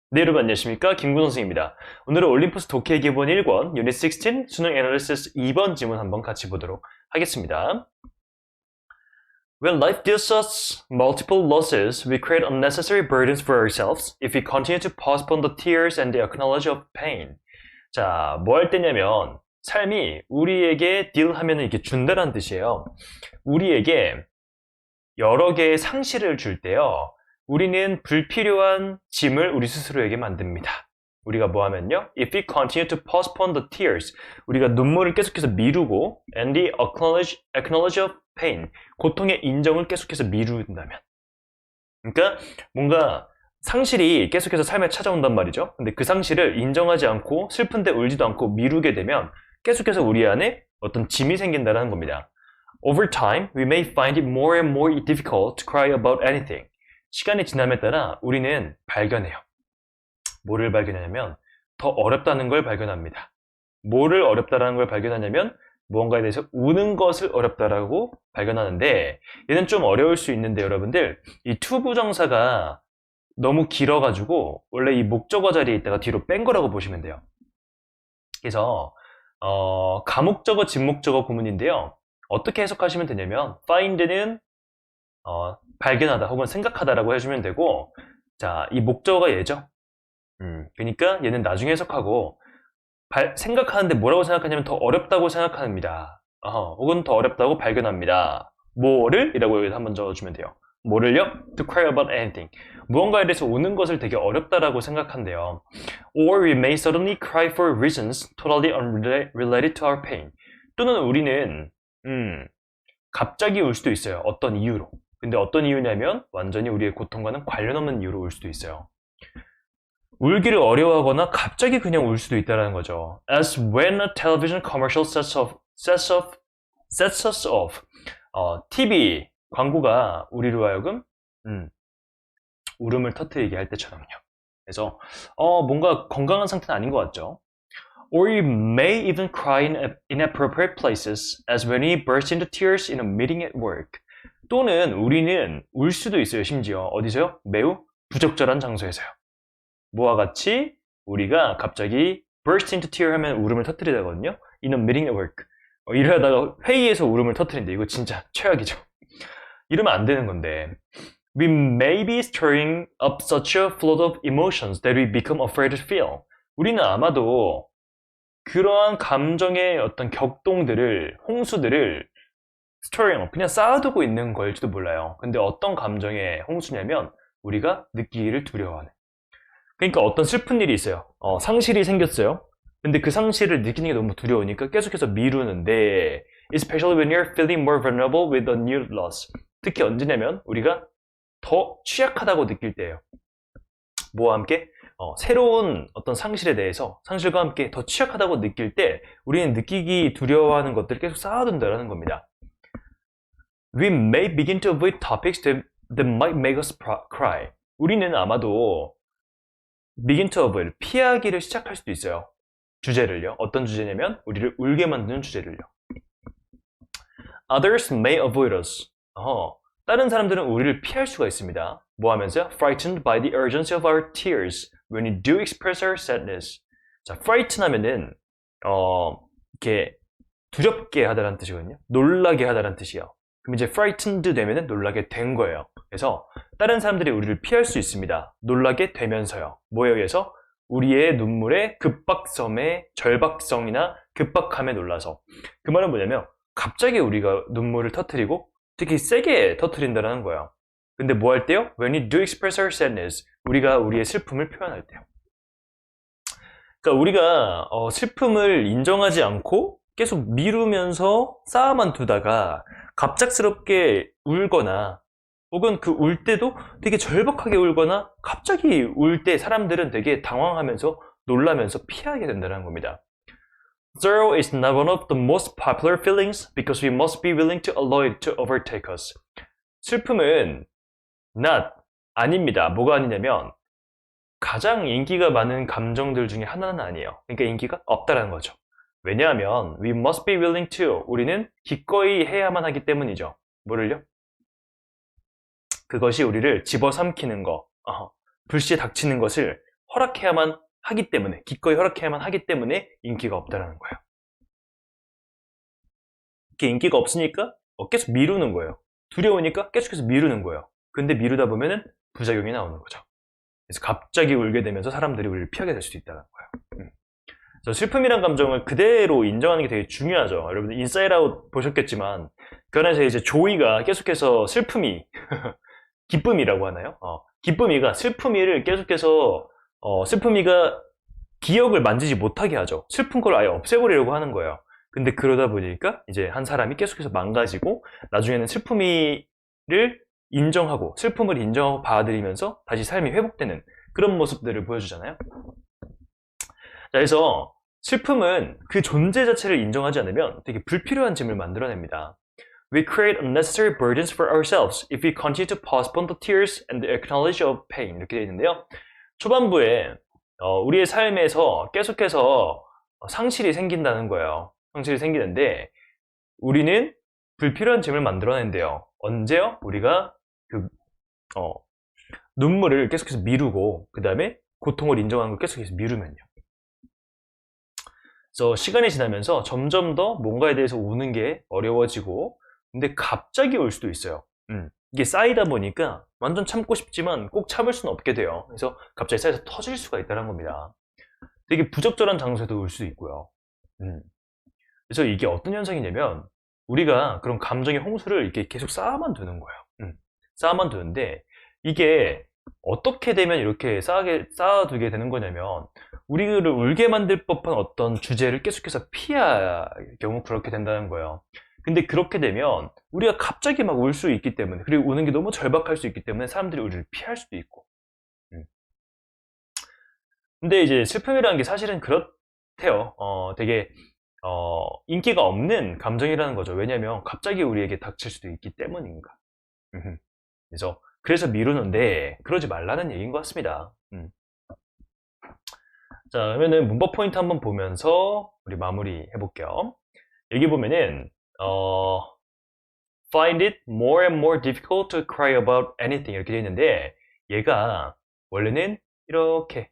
네, 여러분 안녕하십니까? 김구 선생입니다. 오늘은 올림푸스 독해 기본 1권 유닛 16 수능 애널리시스 2번 지문 한번 같이 보도록 하겠습니다. When life deals us multiple losses, we create unnecessary burdens for ourselves if we continue to postpone the tears and the acknowledge of pain. 자, 뭐 할 때냐면 삶이 우리에게 딜하면 이렇게 준다는 뜻이에요. 우리에게 여러 개의 상실을 줄 때요. 우리는 불필요한 짐을 우리 스스로에게 만듭니다. 우리가 뭐 하면요? If we continue to postpone the tears, 우리가 눈물을 계속해서 미루고 and the acknowledge of pain, 고통의 인정을 계속해서 미룬다면 그러니까 뭔가 상실이 계속해서 삶에 찾아온단 말이죠. 근데 그 상실을 인정하지 않고 슬픈데 울지도 않고 미루게 되면 계속해서 우리 안에 어떤 짐이 생긴다는 겁니다. Over time, we may find it more and more difficult to cry about anything. 시간이 지남에 따라 우리는 발견해요. 뭐를 발견하냐면 더 어렵다는 걸 발견합니다. 뭐를 어렵다는 걸 발견하냐면 무언가에 대해서 우는 것을 어렵다라고 발견하는데 얘는 좀 어려울 수 있는데 여러분들 이 to 부정사가 너무 길어가지고 원래 이 목적어 자리에 있다가 뒤로 뺀 거라고 보시면 돼요. 그래서 가목적어, 진목적어 구문인데요. 어떻게 해석하시면 되냐면 find는 발견하다 혹은 생각하다라고 해주면 되고 자, 이 목적어가 얘죠. 그러니까 얘는 나중에 해석하고 생각하는데 뭐라고 생각하냐면 더 어렵다고 생각합니다. 혹은 더 어렵다고 발견합니다. 뭐를? 이라고 여기서 한번 적어주면 돼요. 뭐를요? To cry about anything. 무언가에 대해서 우는 것을 되게 어렵다라고 생각한대요. Or we may suddenly cry for reasons totally unrelated to our pain. 또는 우리는 갑자기 울 수도 있어요. 어떤 이유로. 근데 어떤 이유냐면 완전히 우리의 고통과는 관련 없는 이유로 울 수도 있어요. 울기를 어려워하거나 갑자기 그냥 울 수도 있다는 거죠. As when a television commercial sets us off. TV 광고가 우리로 하여금 울음을 터뜨리게 할 때처럼요. 그래서 뭔가 건강한 상태는 아닌 것 같죠. Or you may even cry in inappropriate places, as when we burst into tears in a meeting at work. 또는 우리는 울 수도 있어요. 심지어 어디서요? 매우 부적절한 장소에서요. 뭐와 같이 우리가 갑자기 burst into tear 하면 울음을 터뜨리다거든요. In a meeting at work. 이러다가 회의에서 울음을 터뜨린대. 이거 진짜 최악이죠. 이러면 안 되는 건데. We may be stirring up such a flood of emotions that we become afraid to feel. 우리는 아마도 그러한 감정의 어떤 격동들을, 홍수들을 stirring, 그냥 쌓아두고 있는 걸지도 몰라요. 근데 어떤 감정의 홍수냐면 우리가 느끼기를 두려워하는. 그러니까 어떤 슬픈 일이 있어요. 상실이 생겼어요. 근데 그 상실을 느끼는 게 너무 두려우니까 계속해서 미루는데 especially when you're feeling more vulnerable with a new loss. 특히 언제냐면 우리가 더 취약하다고 느낄 때예요. 뭐와 함께? 새로운 어떤 상실에 대해서 상실과 함께 더 취약하다고 느낄 때 우리는 느끼기 두려워하는 것들을 계속 쌓아둔다는 겁니다. We may begin to avoid topics that might make us cry. 우리는 아마도 begin to avoid, 피하기를 시작할 수도 있어요. 주제를요. 어떤 주제냐면 우리를 울게 만드는 주제를요. Others may avoid us. 다른 사람들은 우리를 피할 수가 있습니다. 뭐 하면서요? Frightened by the urgency of our tears when we do express our sadness. 자, frighten 하면은 이렇게 두렵게 하다라는 뜻이거든요. 놀라게 하다라는 뜻이에요. 그럼 이제 frightened 되면은 놀라게 된 거예요. 그래서 다른 사람들이 우리를 피할 수 있습니다. 놀라게 되면서요. 뭐에 의해서? 우리의 눈물의 급박성의 절박성이나 급박함에 놀라서. 그 말은 뭐냐면 갑자기 우리가 눈물을 터뜨리고 특히 세게 터뜨린다는 거예요. 근데 뭐 할 때요? When we do express our sadness, 우리가 우리의 슬픔을 표현할 때요. 그러니까 우리가 슬픔을 인정하지 않고 계속 미루면서 쌓아만 두다가 갑작스럽게 울거나 혹은 그 울 때도 되게 절박하게 울거나 갑자기 울 때 사람들은 되게 당황하면서 놀라면서 피하게 된다는 겁니다. Sorrow is not one of the most popular feelings because we must be willing to allow it to overtake us. 슬픔은 not, 아닙니다. 뭐가 아니냐면 가장 인기가 많은 감정들 중에 하나는 아니에요. 그러니까 인기가 없다라는 거죠. 왜냐하면 we must be willing to, 우리는 기꺼이 해야만 하기 때문이죠. 뭐를요? 그것이 우리를 집어삼키는 거, 불시에 닥치는 것을 허락해야만 하기 때문에, 기꺼이 허락해야만 하기 때문에 인기가 없다라는 거예요. 이렇게 인기가 없으니까 계속 미루는 거예요. 두려우니까 계속해서 미루는 거예요. 근데 미루다 보면은 부작용이 나오는 거죠. 그래서 갑자기 울게 되면서 사람들이 우리를 피하게 될 수도 있다는 거예요. 그래서 슬픔이란 감정을 그대로 인정하는 게 되게 중요하죠. 여러분들 인사이드 아웃 보셨겠지만 그 안에서 이제 조이가 계속해서 슬픔이 기쁨이라고 하나요? 기쁨이가 슬픔이를 계속해서 슬픔이가 기억을 만지지 못하게 하죠. 슬픈 걸 아예 없애버리려고 하는 거예요. 근데 그러다 보니까 이제 한 사람이 계속해서 망가지고 나중에는 슬픔을 인정하고 받아들이면서 다시 삶이 회복되는 그런 모습들을 보여주잖아요. 자, 그래서 슬픔은 그 존재 자체를 인정하지 않으면 되게 불필요한 짐을 만들어냅니다. We create unnecessary burdens for ourselves if we continue to postpone the tears and the acknowledge of pain. 이렇게 되어 있는데요. 초반부에 우리의 삶에서 계속해서 상실이 생긴다는 거예요. 상실이 생기는데 우리는 불필요한 짐을 만들어낸대요. 언제요? 우리가 눈물을 계속해서 미루고 그 다음에 고통을 인정하는 걸 계속해서 미루면요. 그래서 시간이 지나면서 점점 더 뭔가에 대해서 우는 게 어려워지고 근데 갑자기 울 수도 있어요. 이게 쌓이다 보니까 완전 참고 싶지만 꼭 참을 수는 없게 돼요. 그래서 갑자기 쌓여서 터질 수가 있다는 겁니다. 되게 부적절한 장소에도 울 수도 있고요. 그래서 이게 어떤 현상이냐면 우리가 그런 감정의 홍수를 이렇게 계속 쌓아만 두는 거예요. 쌓아만 두는데 이게 어떻게 되면 이렇게 쌓아두게 되는 거냐면 우리를 울게 만들 법한 어떤 주제를 계속해서 피할 경우 그렇게 된다는 거예요. 근데 그렇게 되면 우리가 갑자기 막 울 수 있기 때문에 그리고 우는 게 너무 절박할 수 있기 때문에 사람들이 우리를 피할 수도 있고 근데 이제 슬픔이라는 게 사실은 그렇대요. 되게 인기가 없는 감정이라는 거죠. 왜냐면 갑자기 우리에게 닥칠 수도 있기 때문인가. 그래서 미루는데 그러지 말라는 얘기인 것 같습니다. 자, 그러면은 문법 포인트 한번 보면서 우리 마무리 해볼게요. 여기 보면은 find it more and more difficult to cry about anything 이렇게 되어 있는데 얘가 원래는 이렇게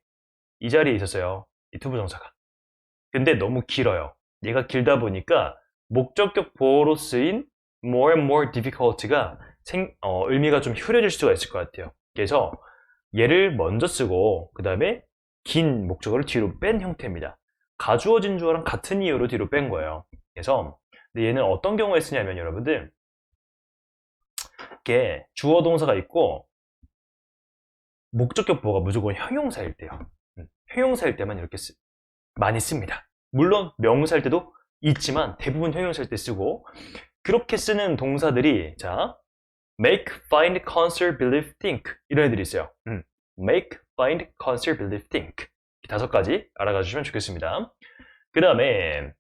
이 자리에 있었어요. 이 투부정사가. 근데 너무 길어요. 얘가 길다 보니까 목적격 보어로 쓰인 more and more difficult가 의미가 좀 흐려질 수가 있을 것 같아요. 그래서 얘를 먼저 쓰고 그 다음에 긴 목적어를 뒤로 뺀 형태입니다. 가주어진 주어랑 같은 이유로 뒤로 뺀 거예요. 그래서 근데 얘는 어떤 경우에 쓰냐면 여러분들 이렇게 주어 동사가 있고 목적격 보어가 무조건 형용사일 때요. 형용사일 때만 이렇게 많이 씁니다. 물론 명사일 때도 있지만 대부분 형용사일 때 쓰고 그렇게 쓰는 동사들이 자 make, find, consider, believe, think 이런 애들이 있어요. make, find, consider, believe, think 5가지 알아가 주시면 좋겠습니다. 그 다음에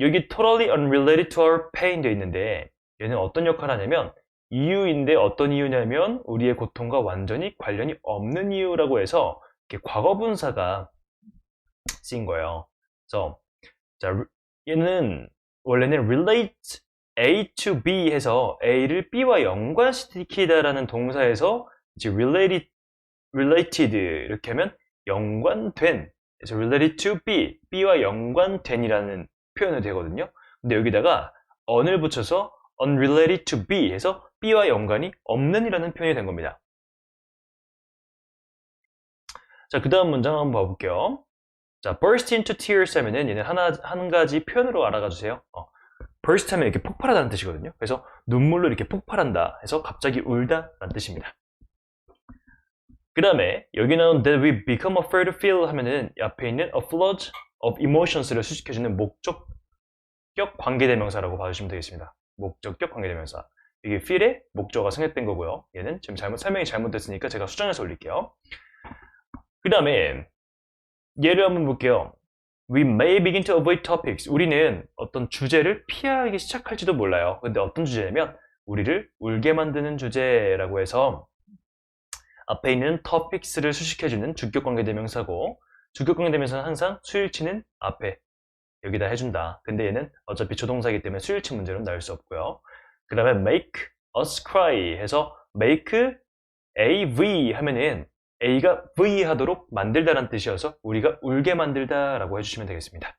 여기 totally unrelated to our pain 되어 있는데 얘는 어떤 역할을 하냐면 이유인데 어떤 이유냐면 우리의 고통과 완전히 관련이 없는 이유라고 해서 이렇게 과거분사가 쓰인 거예요. 그래서 자, 얘는 원래는 relate A to B 해서 A를 B와 연관시키다라는 동사에서 이제 related 이렇게 하면 연관된 그래서 related to B, B와 연관된이라는 표현이 되거든요. 근데 여기다가 on을 붙여서 unrelated to B 해서 B와 연관이 없는 이라는 표현이 된 겁니다. 자, 그 다음 문장 한번 봐볼게요. 자, burst into tears 하면은 얘는 한 가지 표현으로 알아가 주세요. burst 하면 이렇게 폭발하다는 뜻이거든요. 그래서 눈물로 이렇게 폭발한다 해서 갑자기 울다 라는 뜻입니다. 그 다음에 여기 나온 that we become afraid to feel 하면은 앞에 있는 a flood of emotions를 수식해주는 목적격 관계대명사라고 봐주시면 되겠습니다. 목적격 관계대명사. 이게 feel의 목적어가 승획된 거고요. 얘는 지금 설명이 잘못됐으니까 제가 수정해서 올릴게요. 그 다음에 예를 한번 볼게요. We may begin to avoid topics. 우리는 어떤 주제를 피하기 시작할지도 몰라요. 근데 어떤 주제냐면 우리를 울게 만드는 주제라고 해서 앞에 있는 topics를 수식해주는 주격관계대명사고 주격관계대명사는 항상 수일치는 앞에 여기다 해준다. 근데 얘는 어차피 조동사이기 때문에 수일치 문제는 나올 수 없고요. 그 다음에 make us cry 해서 make AV 하면은 A가 V 하도록 만들다라는 뜻이어서 우리가 울게 만들다라고 해주시면 되겠습니다.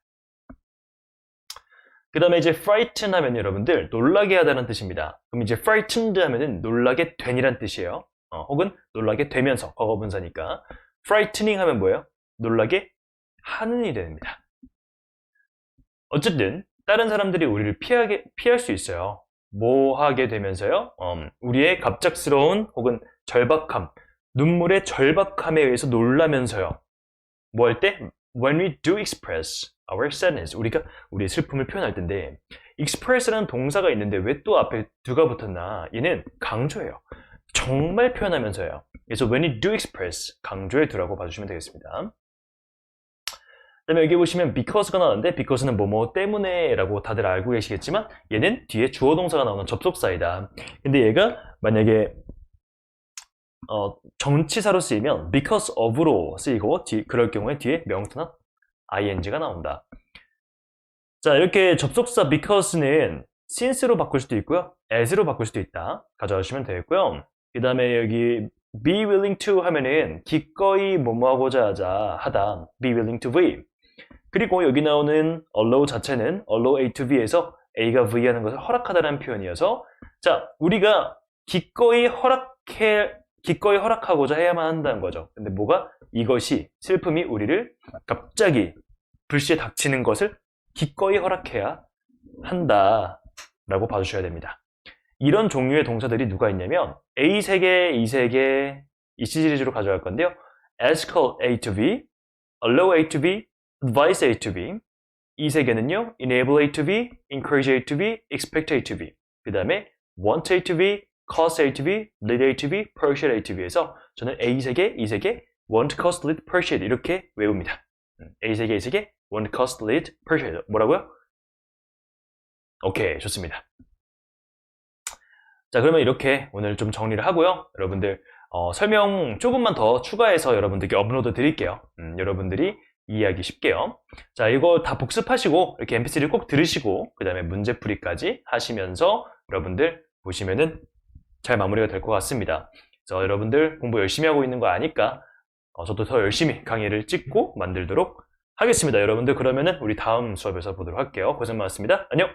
그 다음에 이제 frighten 하면 여러분들 놀라게 하다는 뜻입니다. 그럼 이제 frightened 하면은 놀라게 된이란 뜻이에요. 혹은 놀라게 되면서 과거 분사니까 frightening 하면 뭐예요? 놀라게 하는 일이 됩니다. 어쨌든 다른 사람들이 우리를 피할 수 있어요. 뭐 하게 되면서요? 우리의 갑작스러운 혹은 절박함, 눈물의 절박함에 의해서 놀라면서요. 뭐 할 때? When we do express our sadness. 우리가 우리의 슬픔을 표현할 텐데 express라는 동사가 있는데 왜 또 앞에 do가 붙었나? 얘는 강조예요. 정말 표현하면서요. 그래서 when you do express 강조의 do라고 봐주시면 되겠습니다. 그 다음에 여기 보시면 because가 나오는데 because는 뭐뭐 때문에 라고 다들 알고 계시겠지만 얘는 뒤에 주어 동사가 나오는 접속사이다. 근데 얘가 만약에 정치사로 쓰이면 because of로 쓰이고 그럴 경우에 뒤에 명사나 ing가 나온다. 자, 이렇게 접속사 because는 since로 바꿀 수도 있고요. as로 바꿀 수도 있다. 가져가시면 되겠고요. 그 다음에 여기 be willing to 하면은 기꺼이 뭐뭐하고자 하다. be willing to be. 그리고 여기 나오는 allow 자체는 allow A to B에서 A가 V 하는 것을 허락하다라는 표현이어서 자, 우리가 기꺼이 허락하고자 해야만 한다는 거죠. 근데 뭐가? 이것이 슬픔이 우리를 갑자기 불시에 닥치는 것을 기꺼이 허락해야 한다 라고 봐주셔야 됩니다. 이런 종류의 동사들이 누가 있냐면 A 3개, E 3개 이 시리즈로 가져갈 건데요. ask A to B, allow A to B, advise A to B. 이 3개는요. enable A to B, encourage A to B, expect A to B. 그 다음에 want A to B, cause A to B, lead A to B, persuade A to B에서 저는 A 3개, E 3개, want, cause, lead, persuade 이렇게 외웁니다. A 3개, E 3개, want, cause, lead, persuade. 뭐라고요? 오케이, 좋습니다. 자, 그러면 이렇게 오늘 좀 정리를 하고요. 여러분들 설명 조금만 더 추가해서 여러분들께 업로드 드릴게요. 여러분들이 이해하기 쉽게요. 자, 이거 다 복습하시고 이렇게 mp3를 꼭 들으시고 그 다음에 문제풀이까지 하시면서 여러분들 보시면은 잘 마무리가 될 것 같습니다. 그래서 여러분들 공부 열심히 하고 있는 거 아니까 저도 더 열심히 강의를 찍고 만들도록 하겠습니다. 여러분들 그러면은 우리 다음 수업에서 보도록 할게요. 고생 많았습니다. 안녕!